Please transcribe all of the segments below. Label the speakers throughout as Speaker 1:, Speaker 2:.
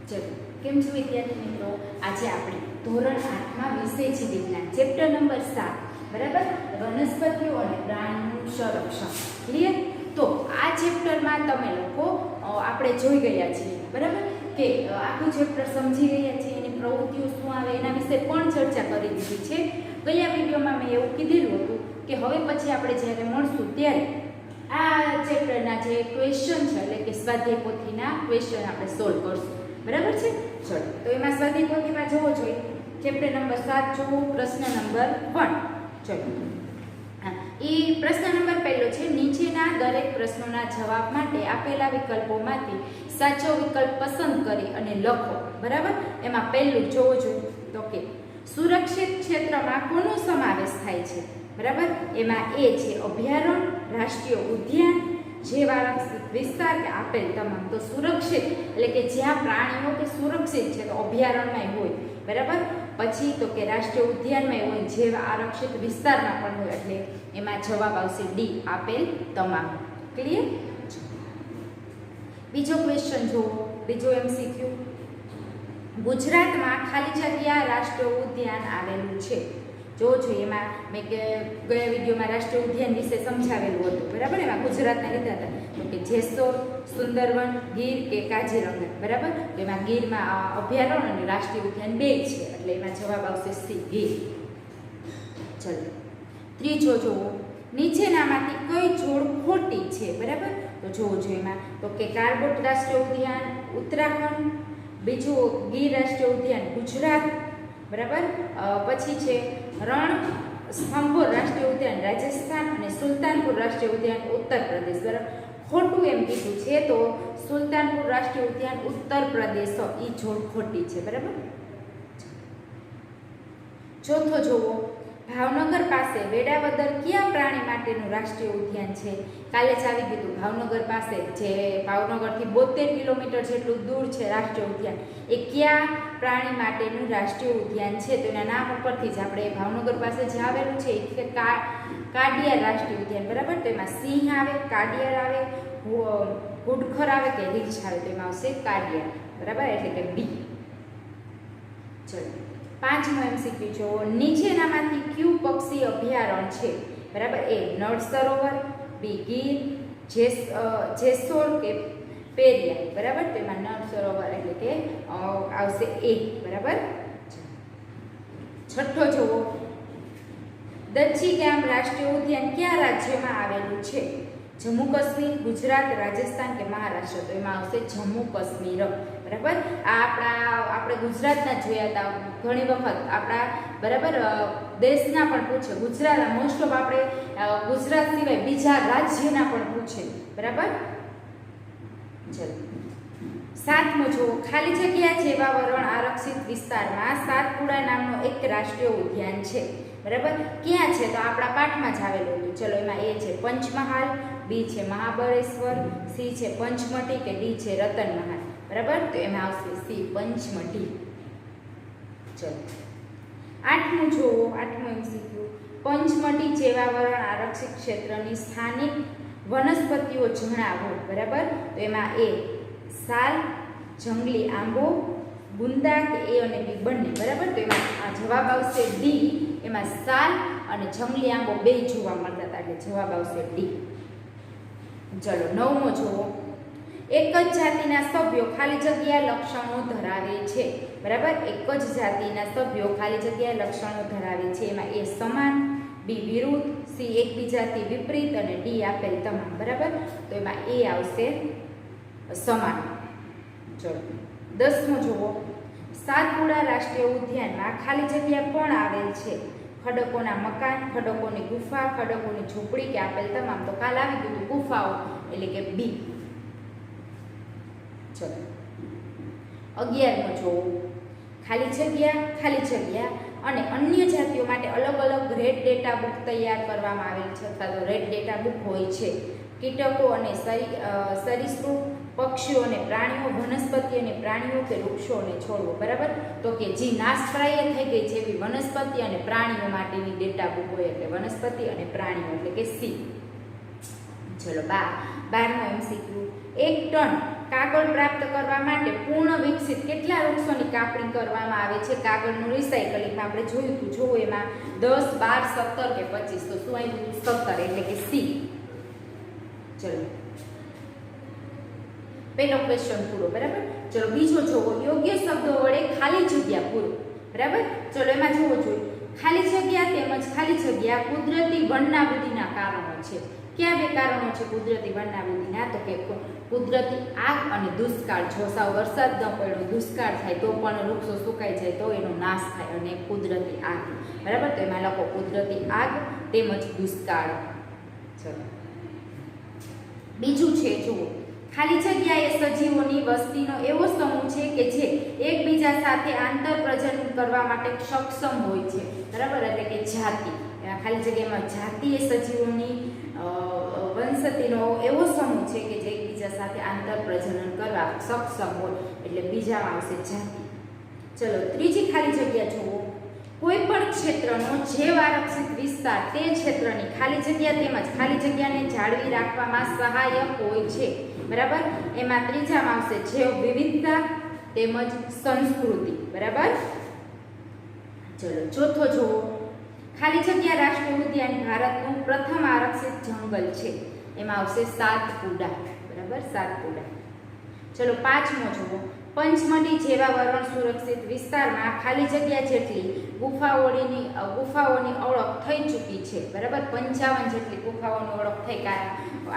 Speaker 1: ચલો, કેમ છો વિદ્યાર્થી મિત્રો? આજે આપણે ધોરણ 8માં વિષય છે વિજ્ઞાન, ચેપ્ટર નંબર 7, બરાબર, વનસ્પતિઓ અને પ્રાણીનું સંરક્ષણ. ક્લિયર? તો આ ચેપ્ટરમાં તમે લોકો આપણે જોઈ ગયા છીએ, બરાબર, કે આખું ચેપ્ટર સમજી ગયા છીએ, એની પ્રવૃત્તિઓ શું આવે એના વિશે પણ ચર્ચા કરી દીધી છે. ગયા વિડીયોમાં મેં એવું કીધેલું હતું કે હવે પછી આપણે જ્યારે મળશું ત્યારે આ ચેપ્ટરના જે ક્વેશ્ચન છે, એટલે કે સ્વાધ્યાય પોથીના ક્વેશ્ચન આપણે સોલ્વ કરશું. બરાબર છે? ચલો, તો એમાં સ્વાધ્યાય પોથીમાં જોવો જોઈએ ચેપ્ટર નંબર 7 જોવો, પ્રશ્ન નંબર 1. ચલો, એ પ્રશ્ન નંબર પહેલો છે, નીચેના દરેક પ્રશ્નોના જવાબ માટે આપેલા વિકલ્પોમાંથી સાચો વિકલ્પ પસંદ કરી અને લખો. બરાબર? એમાં પહેલું જોવો જોઈએ તો કે સુરક્ષિત ક્ષેત્રમાં કોનો સમાવેશ થાય છે? બરાબર, એમાં એ છે અભયારણ્ય, રાષ્ટ્રીય ઉદ્યાન, જીવારક્ષિત વિસ્તાર કે આપેલ તમામ. તો સુરક્ષિત એટલે કે જ્યાં પ્રાણીઓ કે સુરક્ષિત છે તો અભયારણ્યમાં હોય, બરાબર, પછી તો કે રાષ્ટ્રીય ઉદ્યાનમાં હોય, જીવ આરક્ષિત વિસ્તારમાં પણ હોય, એટલે એમાં જવાબ આવશે ડી, આપેલ તમામ. ક્લિયર? બીજો ક્વેશ્ચન જુઓ, બીજો MCQ. ગુજરાતમાં ખાલી જગ્યા રાષ્ટ્રીય ઉદ્યાન આવેલું છે. જો જોઈએ એમાં મેં કે ગયા વિડીયોમાં રાષ્ટ્રીય ઉદ્યાન વિશે સમજાવેલું હતું, બરાબર. એમાં ગુજરાતના લીધા હતા તો કે જેસોર, સુંદરવન, ગીર કે કાજીરંગા. બરાબર, તો એમાં ગીરમાં અભયારણ્ય અને રાષ્ટ્રીય ઉદ્યાન બે છે, એટલે એમાં જવાબ આવશે સી, ગીર. ચલો, ત્રીજો જુઓ, નીચેનામાંથી કઈ જોડ ખોટી છે? બરાબર, તો જોવો જોઈએ એમાં તો કે કારબોટ રાષ્ટ્રીય ઉદ્યાન ઉત્તરાખંડ, બીજું ગીર રાષ્ટ્રીય ઉદ્યાન ગુજરાત, બરાબર, પછી છે રણસ્થંભોર રાષ્ટ્રીય ઉદ્યાન રાજસ્થાન અને સુલતાનપુર રાષ્ટ્રીય ઉદ્યાન ઉત્તર પ્રદેશ. બરાબર, ખોટું એમ કીધું છે તો સુલતાનપુર રાષ્ટ્રીય ઉદ્યાન ઉત્તર પ્રદેશ, એ જોડ ખોટી છે. બરાબર. ચોથો જોવો, ભાવનગર પાસે વેડાવદર કયા પ્રાણી માટેનું રાષ્ટ્રીય ઉદ્યાન છે? કાલે જ આવી ગયું ભાવનગર પાસે, જે ભાવનગરથી 72 કિલોમીટર જેટલું દૂર છે રાષ્ટ્રીય ઉદ્યાન, એ કયા પ્રાણી માટેનું રાષ્ટ્રીય ઉદ્યાન છે? તો એના નામ ઉપરથી જ આપણે ભાવનગર પાસે જે આવેલું છે એ કાડિયાર રાષ્ટ્રીય ઉદ્યાન. બરાબર, તો એમાં સિંહ આવે, કાડિયાર આવે, ઘુડખર આવે કે રીંછ આવે? તો એમાં આવશે કાડિયાર. બરાબર, એટલે કે બી. ચલો, પાંચમો MCQ જો, નીચેનામાંથી કયું પક્ષી અભયારણ્ય છે? બરાબર, એ નળ સરોવર, બી ગીર, જેસોર કે પેરિયા? બરાબર, તો એમાં નળ સરોવર એટલે કે આવશે એ. બરાબર. છઠ્ઠો જુઓ, દચ્છી ગામ રાષ્ટ્રીય ઉદ્યાન કયા રાજ્યમાં આવેલું છે? જમ્મુ કાશ્મીર, ગુજરાત, રાજસ્થાન કે મહારાષ્ટ્ર? તો એમાં આવશે જમ્મુ કાશ્મીર. બરાબર, આ આપણે ગુજરાતના જોયા હતા ઘણી વખત આપણા, બરાબર, દેશના પણ પૂછે, ગુજરાત મોસ્ટ ઓફ આપણે ગુજરાત સિવાય બીજા રાજ્યના પણ પૂછે. બરાબર. ચલો, સાતમો જુઓ, ખાલી જગ્યા જીવાવરણ આરક્ષિત વિસ્તારમાં સાતપુડા નામનો એક રાષ્ટ્રીય ઉદ્યાન છે. બરાબર, ક્યાં છે? તો આપણા પાઠમાં જ આવેલું હતું. ચલો, એમાં એ છે પંચમહાલ, બી છે મહાબળેશ્વર, સી છે પંચમઢી કે ડી છે રતનમહાલ? બરાબર, તો એમાં આવશે સી, પંચમઢી. ચલો, આઠમું જુઓ, આઠમું MCQ. પંચમઢી જીવાવરણ આરક્ષિત ક્ષેત્રની સ્થાનિક વનસ્પતિઓ જણાવો. બરાબર, તો એમાં એ સાલ, જંગલી આંબો, ગુંદા કે એ અને બી બંને? બરાબર, તો એમાં આ જવાબ આવશે ડી. એમાં સાલ અને જંગલી આંબો બે જોવા મળતા હતા, એટલે જવાબ આવશે ડી. ચલો, નવમો જુઓ, એક જ જાતિના સભ્યો ખાલી જગ્યા લક્ષણો ધરાવે છે. બરાબર, એક જ જાતિના સભ્યો ખાલી જગ્યા લક્ષણો ધરાવે છે. એમાં એ સમાન, બી વિરુદ્ધ, સી એકબીજાથી વિપરીત અને ડી આપેલ તમામ. બરાબર, તો એમાં એ આવશે સમાન. ચલો, દસમો જુઓ, સાતપુડા રાષ્ટ્રીય ઉદ્યાનમાં ખાલી જગ્યા પણ આવેલ છે? ખડકોના મકાન, ખડકોની ગુફા, ખડકોની ઝૂંપડી કે આપેલ તમામ? તો કાલ આવી ગયું ગુફાઓ, એટલે કે બી. ચલો, 11મો જુઓ, ખાલી જગ્યા અને અન્ય જાતિઓ માટે અલગ અલગ રેડ ડેટા બુક તૈયાર કરવામાં આવેલ છે, અથવા તો રેડ ડેટા બુક હોય છે. કીટકો અને સરીસૃપ, પક્ષીઓ અને પ્રાણીઓ, વનસ્પતિ અને પ્રાણીઓ કે વૃક્ષો અને છોડવો? બરાબર, તો કે જે નાશપ્રાય થઈ ગઈ છે એવી વનસ્પતિ અને પ્રાણીઓ માટેની ડેટા બુક હોય, એટલે વનસ્પતિ અને પ્રાણીઓ, એટલે કે સી. ચલો 12મો MCQ 1 ટન કાગળ પ્રાપ્ત કરવા માટે પૂર્ણ વિકસિત કેટલા વૃક્ષોની કાપણી કરવામાં આવે છે? કાગળનું રિસાયકલિંગમાં આપણે જોયું હતું, જો એમાં 10, 12, 17 કે 25, તો શું આવ્યું? 17 એટલે કે C. ચલો પહેલો ક્વેશ્ચન પૂરો, બરાબર. ચલો બીજો જોવો, યોગ્ય શબ્દો વડે ખાલી જગ્યા પૂરો, બરાબર. ચલો એમાં જોવો જોઈએ, ખાલી જગ્યા તેમજ ખાલી જગ્યા કુદરતી વનનાબૂદીના કારણો છે. ક્યાં બે કારણો છે કુદરતી વનનાબૂદીના? તો કે કુદરતી આગ અને દુષ્કાળ. જો સાવ વરસાદ ન પડ્યો, દુષ્કાળ થાય તો પણ વૃક્ષો સુકાઈ જાય તો એનો નાશ થાય, અને કુદરતી આગ, બરાબર. તો એમાં લખો કુદરતી આગ તેમજ દુષ્કાળ. ચલો બીજું છે, જુઓ, ખાલી જગ્યા એ સજીવોની વસ્તીનો એવો સમૂહ છે કે જે એકબીજા સાથે આંતર પ્રજનન કરવા માટે સક્ષમ હોય છે, બરાબર. એટલે કે જાતિ. ખાલી જગ્યામાં જાતિ એ સજીવોની વનસ્પતિનો એવો સમૂહ છે કે જે એકબીજા સાથે આંતર પ્રજનન કરવા સક્ષમ હોય, એટલે બીજામાં આવશે જાતિ. ચલો ત્રીજી ખાલી જગ્યા જુઓ, કોઈ પણ ક્ષેત્રનો જૈવ આરક્ષિત વિસ્તાર તે ક્ષેત્રની ખાલી જગ્યા તેમજ ખાલી જગ્યાને જાળવી રાખવામાં સહાયક હોય છે, બરાબર. એમાં ત્રીજામાં આવશે જૈવ વિવિધતા તેમજ સંસ્કૃતિ, બરાબર. ચલો ચોથો જુઓ, ખાલી જગ્યા રાષ્ટ્રીય ઉદ્યાન ભારતનું પ્રથમ આરક્ષિત જંગલ છે. એમાં આવશે સાતપુડા, બરાબર, સાતપુડા. ચલો પાંચમો જુઓ, પંચમઢી જેવા વરણ સુરક્ષિત વિસ્તારમાં ખાલી જગ્યા જેટલી ગુફાઓની ઓળખ થઈ ચૂકી છે, બરાબર. 55 જેટલી ગુફાઓની ઓળખ થઈ,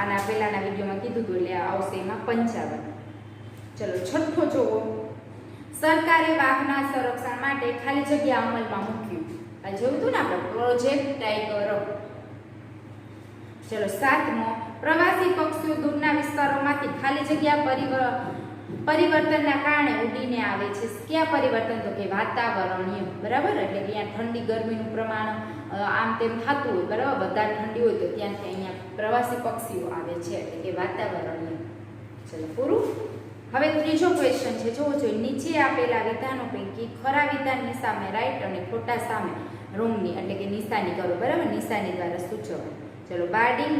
Speaker 1: આના પહેલાના વિડીયોમાં કીધું હતું, એટલે આવશે એમાં 55. ચલો છઠ્ઠો જુઓ, સરકારે વાઘના સંરક્ષણ માટે ખાલી જગ્યા અમલમાં મૂક્યું. આ જોયું હતું ને આપણે, પ્રોજેક્ટ ટાઈગર. ચલો સાતમો, પ્રવાસી પક્ષીઓ દૂરના વિસ્તારોમાંથી ખાલી જગ્યા પરિવર્તનના કારણે ઉડીને આવે છે. ક્યાં પરિવર્તન? તો કે વાતાવરણીય, બરાબર. એટલે કે અહીંયા ઠંડી ગરમીનું પ્રમાણ આમ તેમ થતું હોય, બરાબર. વધારે ઠંડી હોય તો ત્યાંથી અહીંયા પ્રવાસી પક્ષીઓ આવે છે, એટલે કે વાતાવરણીય. ચલો પૂરું. હવે ત્રીજો ક્વેશ્ચન છે, જોવો જોઈએ, નીચે આપેલા વિધાનો પૈકી ખરા વિધાનની સામે રાઈટ અને ખોટા સામે રોંગની, એટલે કે નિશાની કરો, બરાબર. નિશાની દ્વારા સૂચવો. ચલો બાર્ડિંગ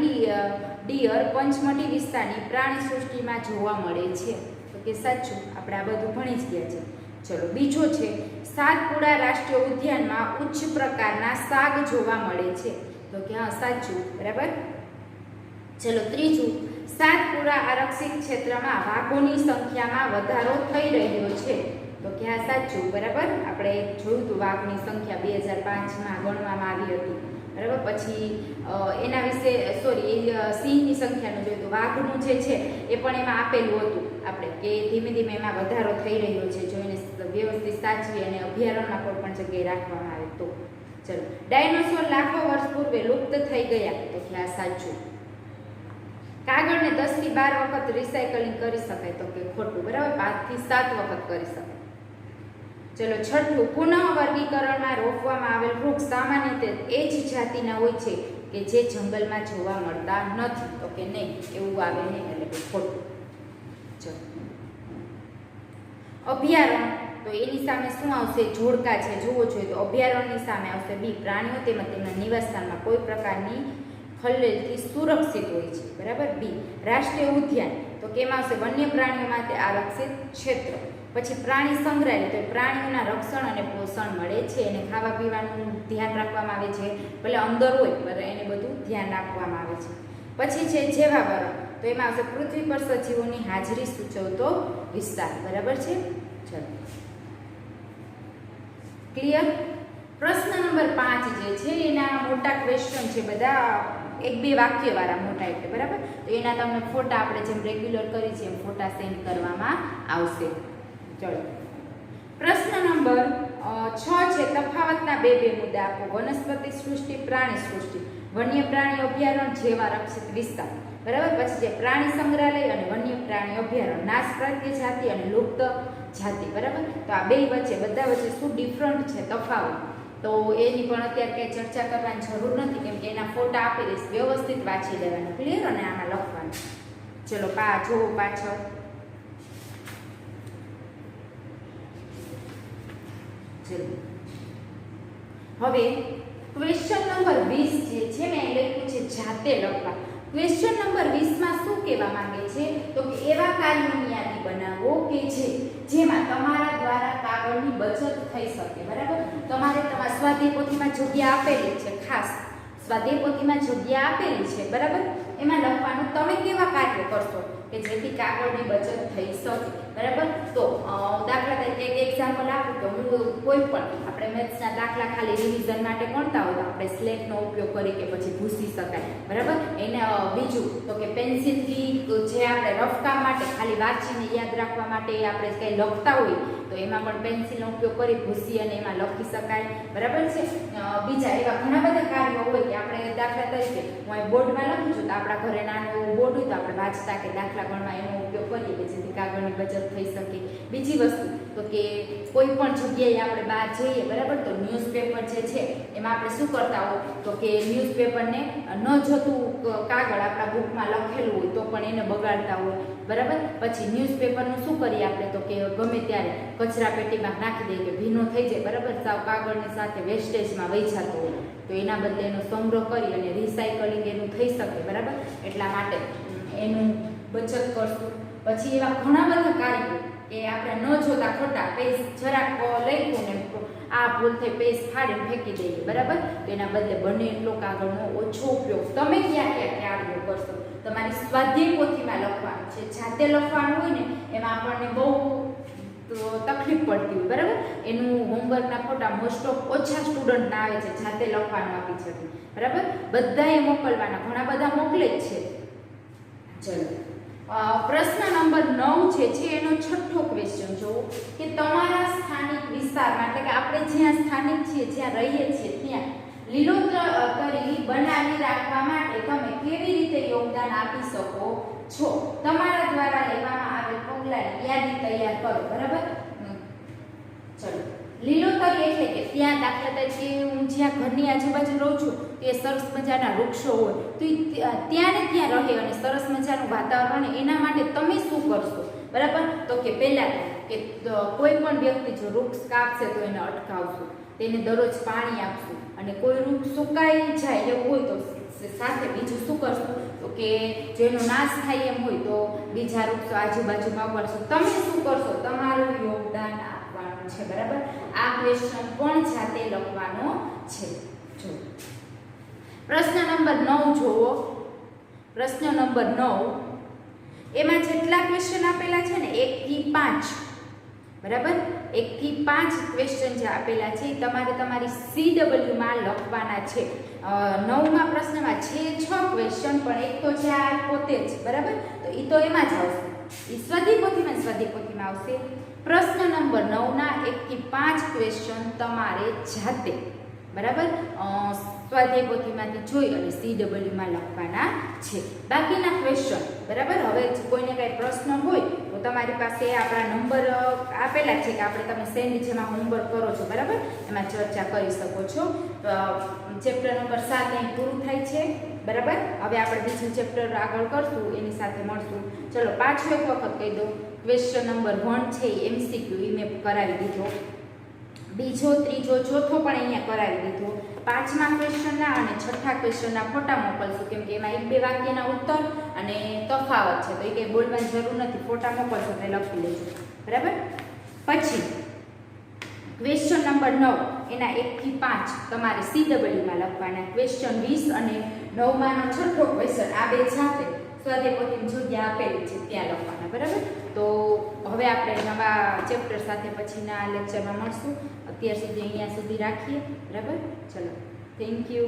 Speaker 1: ડિયર પંચમઢી વિસ્તારની પ્રાણી સૃષ્ટિમાં જોવા મળે છે, તો કે સાચું. આપણે આ બધું ભણી જ ગયા છે. ચલો બીજો છે, સાતપુડા રાષ્ટ્રીય ઉદ્યાનમાં ઉચ્ચ પ્રકારના શાક જોવા મળે છે, તો કે હા સાચું, બરાબર. ચલો ત્રીજું, સાતપુરા આરક્ષિત ક્ષેત્રમાં વાઘોની સંખ્યામાં વધારો થઈ રહ્યો છે, તો કે આ સાચું, બરાબર. આપણે જોયું હતું વાઘની સંખ્યા 2005માં ગણવામાં આવી હતી, બરાબર. પછી એના વિશે સિંહની સંખ્યાનું જોયું, વાઘનું જે છે એ પણ એમાં આપેલું હતું આપણે, કે ધીમે ધીમે એમાં વધારો થઈ રહ્યો છે, જો એને વ્યવસ્થિત સાચવી અને અભયારણ્યમાં કોઈ પણ જગ્યાએ રાખવામાં આવે તો. ચલો ડાયનોસોર લાખો વર્ષ પૂર્વે લુપ્ત થઈ ગયા, તો કે આ સાચું. કાગળને 10 થી 12 વખત રિસાયકલિંગ કરી શકાય, તો કે ખોટું, બરાબર. 5 થી 7 વખત કરી શકાય. ચલો છઠ્ઠું, પુનઃ વર્ગીકરણમાં રોપવામાં આવેલ વૃક્ષ સામાન્ય રીતે એ જ જાતિના હોય છે કે જે જંગલમાં જોવા મળતા નથી, તો કે નહીં, એવું આવે નહીં, એટલે કે ખોટું. ચલો અભયારણ્ય, તો એની સામે શું આવશે? જોડકા છે, જોવો જોઈએ તો અભયારણ્યની સામે આવશે બી, પ્રાણીઓ તેમજ તેમના નિવાસસ્થાનમાં કોઈ પ્રકારની ખલેલથી સુરક્ષિત હોય છે, બરાબર. બી રાષ્ટ્રીય ઉદ્યાન, તો કેમ આવશે? વન્ય પ્રાણીઓ માટે આરક્ષિત ક્ષેત્ર. પછી પ્રાણી સંગ્રહાલય, તો પ્રાણીઓના રક્ષણ અને પોષણ મળે છે, એને ખાવા પીવાનું ધ્યાન રાખવામાં આવે છે, ભલે અંદર હોય પણ એને બધું ધ્યાન રાખવામાં આવે છે. પછી છે જેવાવરણ, તો એમાં આવશે પૃથ્વી પર સજીવોની હાજરી સૂચવતો વિસ્તાર, બરાબર છે. ચલો ક્લિયર. પ્રશ્ન નંબર 5 જે છે એના મોટા ક્વેશ્ચન છે, બધા 1-2 વાક્ય વાળા મોટા, એટલે બરાબર. તો એના તમને ફોટા આપણે જેમ રેગ્યુલર કરી છે એમ ફોટા સેન્ડ કરવામાં આવશે. ચલો પ્રશ્ન નંબર 6 છે, તફાવતના બે મુદ્દા આપો. વનસ્પતિ સૃષ્ટિ, પ્રાણી સૃષ્ટિ, વન્ય પ્રાણી અભયારણ્ય જેવા રક્ષિત વિસ્તાર, બરાબર. પછી છે પ્રાણી સંગ્રહાલય અને વન્ય પ્રાણી અભયારણ્ય, નાશ પામતી જાતિ અને લુપ્ત જાતિ, બરાબર. તો આ બે વચ્ચે, બધા વચ્ચે શું ડિફરન્ટ છે, તફાવત, તો એની પણ અત્યારે કંઈ ચર્ચા કરવાની જરૂર નથી, કેમ કે એના ફોટા આપી દઈશ, વ્યવસ્થિત વાંચી લેવાનું, ક્લિયર, અને આમાં લખવાનું. ચલો જોવો પાછળ. હવે ક્વેશ્ચન નંબર 20 જે છે મેં લખ્યું છે જાતે લખવા. ક્વેશ્ચન નંબર 20 માં શું કહેવા માંગે છે તો કે એવા કાર્યોની યાદી બનાવો કે જેમાં તમારા દ્વારા કાગળની બચત થઈ શકે, બરાબર. તમારે તમારા સ્વાધ્યાય પોથીમાં જગ્યા આપેલી છે, ખાસ સ્વાધ્યાય પોથીમાં જગ્યા આપેલી છે, બરાબર. એમાં લખવાનું તમે કેવા કાર્યો કરશો કે જેથી કાગળની બચત થઈ શકે, બરાબર. તો દાખલા તરીકે એક એક્ઝામ્પલ આપું તો હું કોઈ પણ આપણે મેથ્સના દાખલા ખાલી રિવિઝન માટે ગણતા હોય તો આપણે સ્લેટનો ઉપયોગ કરી કે પછી ભૂસી શકાય, બરાબર. એને બીજું તો કે પેન્સિલથી જે આપણે રફ કામ માટે ખાલી વાંચીને યાદ રાખવા માટે આપણે કંઈ લખતા હોય તો એમાં પણ પેન્સિલનો ઉપયોગ કરી ભૂસી અને એમાં લખી શકાય, બરાબર છે. બીજા એવા ઘણા બધા કાર્યો હોય કે આપણે દાખલા તરીકે હું અહીં બોર્ડમાં લખું છું તો આપણા ઘરે નાનું બોર્ડ હોય તો આપણે વાંચતા કે દાખલા ગણવા એનો ઉપયોગ કરીએ કે જેથી કાગળની બચત થઈ શકે. બીજી વસ્તુ તો કે કોઈ પણ જગ્યાએ આપણે બહાર જઈએ, બરાબર, તો ન્યૂઝપેપર જે છે એમાં આપણે શું કરતા હોય તો કે ન્યૂઝપેપરને ન જતું કાગળ આપણા બુકમાં લખેલું હોય તો પણ એને બગાડતા હોય, બરાબર. પછી ન્યૂઝપેપરનું શું કરીએ આપણે તો કે ગમે ત્યારે કચરા પેટીમાં નાખી દઈએ કે ભીનો થઈ જાય, બરાબર, સાવ કાગળની સાથે વેસ્ટેજમાં વહી જતો હોય તો એના બદલે એનો સંગ્રહ કરી અને રિસાયકલિંગ એનું થઈ શકે, બરાબર. એટલા માટે એનું બચત કરશું. પછી એવા ઘણા બધા કાર્યો કે આપણે ન જોતા ખોટા પેજ જરાક લખ્યું ને આ ભૂલ થઈ પેજ ફાડીને ફેંકી દઈએ, બરાબર. તો એના બદલે બને એટલો કાગળનો ઓછો ઉપયોગ તમે ક્યાં ક્યાં કાર્યો કરશો તમારી સ્વાધ્યાય પોથીમાં લખવાનું છે. જાતે લખવાનું હોય ને એમાં આપણને બહુ તકલીફ પડતી હોય, બરાબર. એનું હોમવર્કના ફોટા મોસ્ટ ઓફ ઓછા સ્ટુડન્ટના આવે છે જાતે લખવાનું આપી છે, બરાબર. બધાએ મોકલવાના, ઘણા બધા મોકલે જ છે. ચલો પ્રશ્ન નંબર 9 છે એનો છઠ્ઠો ક્વેશ્ચન જોવો કે તમારા સ્થાનિક વિસ્તારમાં એટલે કે આપણે જ્યાં સ્થાનિક છીએ જ્યાં રહીએ છીએ ત્યાં લીલોતરી બનાવી રાખવા માટે તમે કેવી રીતે યોગદાન આપી શકો છો. તમારા દ્વારા લેવામાં આવેલ પગલાંની યાદી તૈયાર કરો, બરાબર. ચલો લીલોતરી એટલે કે ત્યાં દાખલા તરીકે હું જ્યાં ઘરની આજુબાજુ રહું છું તે સરસ મજાના વૃક્ષો હોય તો ત્યાં ને ત્યાં રહે અને સરસ મજાનું વાતાવરણ એના માટે તમે શું કરશો, બરાબર. તો કે પહેલાં કે કોઈ પણ વ્યક્તિ જો વૃક્ષ કાપશે તો એને અટકાવશું, તેને દરરોજ પાણી આપશું અને કોઈ વૃક્ષ સુકાઈ જાય એવું હોય તો સાથે બીજું શું કરશું તો કે જેનો નાશ થાય એમ હોય તો બીજા વૃક્ષો આજુબાજુમાં વાવશો. તમે શું કરશો તમારું યોગદાન આપવાનું છે, બરાબર. આ ક્વેશ્ચન પણ જાતે લખવાનો છે. જો પ્રશ્ન નંબર 9 જોવો. પ્રશ્ન નંબર 9 એમાં જેટલા ક્વેશ્ચન આપેલા છે ને 1 થી 5, બરાબર, 1 થી 5 ક્વેશ્ચન જે આપેલા છે એ તમારે તમારી CW માં લખવાના છે. 9મા પ્રશ્નમાં છે 6 ક્વેશ્ચન પણ એક તો છે આ પોતે જ, બરાબર, તો એ તો એમાં જ આવશે, એ સ્વાધ્યાય પોથીમાં આવશે. પ્રશ્ન નંબર 9ના 1 થી 5 ક્વેશ્ચન તમારે જાતે, બરાબર, સ્વાધ્યાય પોથીમાંથી જોઈ અને CW માં લખવાના છે. બાકીના ક્વેશ્ચન, બરાબર, હવે કોઈને કાંઈ પ્રશ્ન હોય તો તમારી પાસે આપણા નંબર આપેલા છે કે આપણે તમે શેની જેમાં હોમવર્ક કરો છો, બરાબર, એમાં ચર્ચા કરી શકો છો. ચેપ્ટર નંબર 7 અહીં પૂરું થાય છે, બરાબર. હવે આપણે બીજું ચેપ્ટર આગળ કરશું એની સાથે મળશું. ચલો પાછું એક વખત કહી દો. ક્વેશ્ચન નંબર 1 છે MCQ એ મેં કરાવી દીધો, બીજો ત્રીજો ચોથો પણ અહીંયા કરાવી દીધો. 5મા ક્વેશ્ચનના અને 6થા ક્વેશ્ચનના ફોટા મોકલશું કેમ કે એમાં 1-2 વાક્યના ઉત્તર અને તફાવત છે તો એ કંઈ બોલવાની જરૂર નથી, ફોટા મોકલશો એટલે લખી લેજો, બરાબર. પછી ક્વેશ્ચન નંબર 9 એના 1 થી 5 તમારે CW માં લખવાના. ક્વેશ્ચન 20 અને 9માનો છઠ્ઠો ક્વેશ્ચન આ બે જાતે સ્વાધ્યાય પોથીની જગ્યા આપેલી છે ત્યાં લખવાના, બરાબર. તો હવે આપણે નવા ચેપ્ટર સાથે પછીના લેક્ચરમાં મળશું. અત્યાર સુધી અહીંયા સુધી રાખીએ, બરાબર. ચલો, થેન્ક યુ.